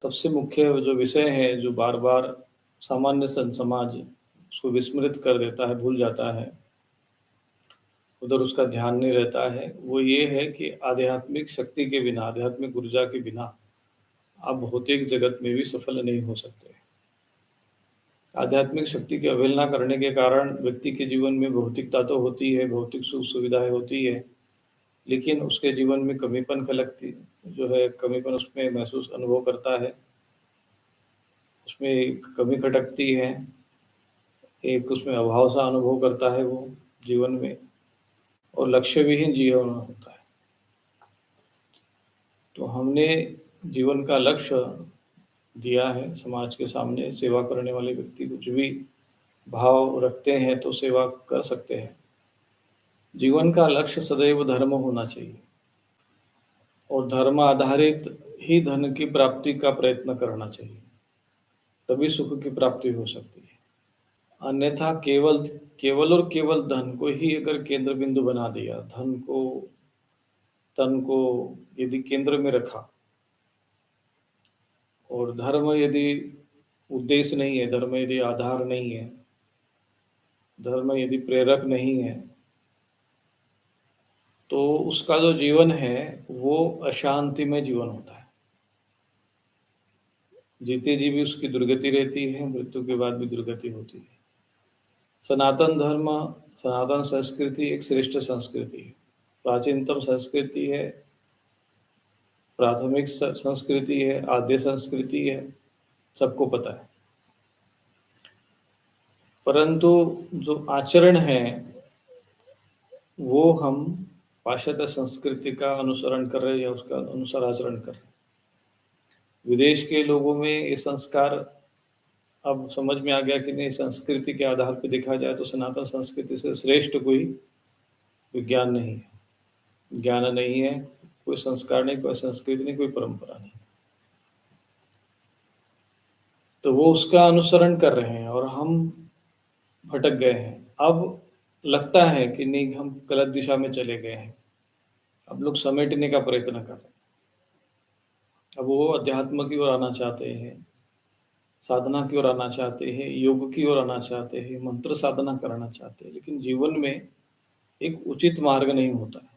सबसे मुख्य जो विषय है, जो बार-बार सामान्य समाज उसको विस्मृत कर देता है, भूल जाता है, उधर उसका ध्यान नहीं रहता है, वो ये है कि आध्यात्मिक शक्ति के बिना, आध्यात्मिक ऊर्जा के बिना आप भौतिक जगत में भी सफल नहीं हो सकते। आध्यात्मिक शक्ति की अवहेलना करने के कारण व्यक्ति के जीवन में भौतिकता तो होती है, भौतिक सुख-सुविधाएँ होती है, लेकिन उसके जीवन में कमीपन खलकती जो है, कमीपन उसमें महसूस अनुभव करता है। उसमें एक कमी खटकती है, एक उसमें अभाव-सा अनुभव करता है वो जीवन में और लक्ष्य विहीन जीवन होता है। तो हमने जीवन का लक्ष्य दिया है समाज के सामने, सेवा करने वाले व्यक्ति कुछ भी भाव रखते हैं तो सेवा कर सकते हैं। जीवन का लक्ष्य सदैव धर्म होना चाहिए और धर्म आधारित ही धन की प्राप्ति का प्रयत्न करना चाहिए, तभी सुख की प्राप्ति हो सकती है। अन्यथा केवल केवल और केवल धन को ही अगर केंद्र बिंदु बना दिया, तन को यदि केंद्र में रखा और धर्म यदि उद्देश्य नहीं है, धर्म यदि आधार नहीं है, धर्म यदि प्रेरक नहीं है, तो उसका जो जीवन है वो अशांति में जीवन होता है। जीते जी भी उसकी दुर्गति रहती है, मृत्यु के बाद भी दुर्गति होती है। सनातन धर्म, सनातन संस्कृति एक श्रेष्ठ संस्कृति है, प्राचीनतम संस्कृति है, प्राथमिक संस्कृति है, आद्य संस्कृति है, सबको पता है। परंतु जो आचरण है वो हम पाश्चात्य संस्कृति का अनुसरण कर रहे हैं या उसका अनुसार आचरण कर रहे हैं। विदेश के लोगों में ये संस्कार अब समझ में आ गया कि नहीं, संस्कृति के आधार पर देखा जाए तो सनातन संस्कृति से श्रेष्ठ कोई विज्ञान नहीं है, ज्ञान नहीं है, कोई संस्कार नहीं, कोई संस्कृति नहीं, कोई परंपरा नहीं। तो वो उसका अनुसरण कर रहे हैं और हम भटक गए हैं। अब लगता है कि नहीं, हम गलत दिशा में चले गए हैं। अब लोग समेटने का प्रयत्न कर रहे हैं। अब वो अध्यात्म की ओर आना चाहते हैं, साधना की ओर आना चाहते हैं, योग की ओर आना चाहते हैं, मंत्र साधना कराना चाहते हैं, लेकिन जीवन में एक उचित मार्ग नहीं होता है।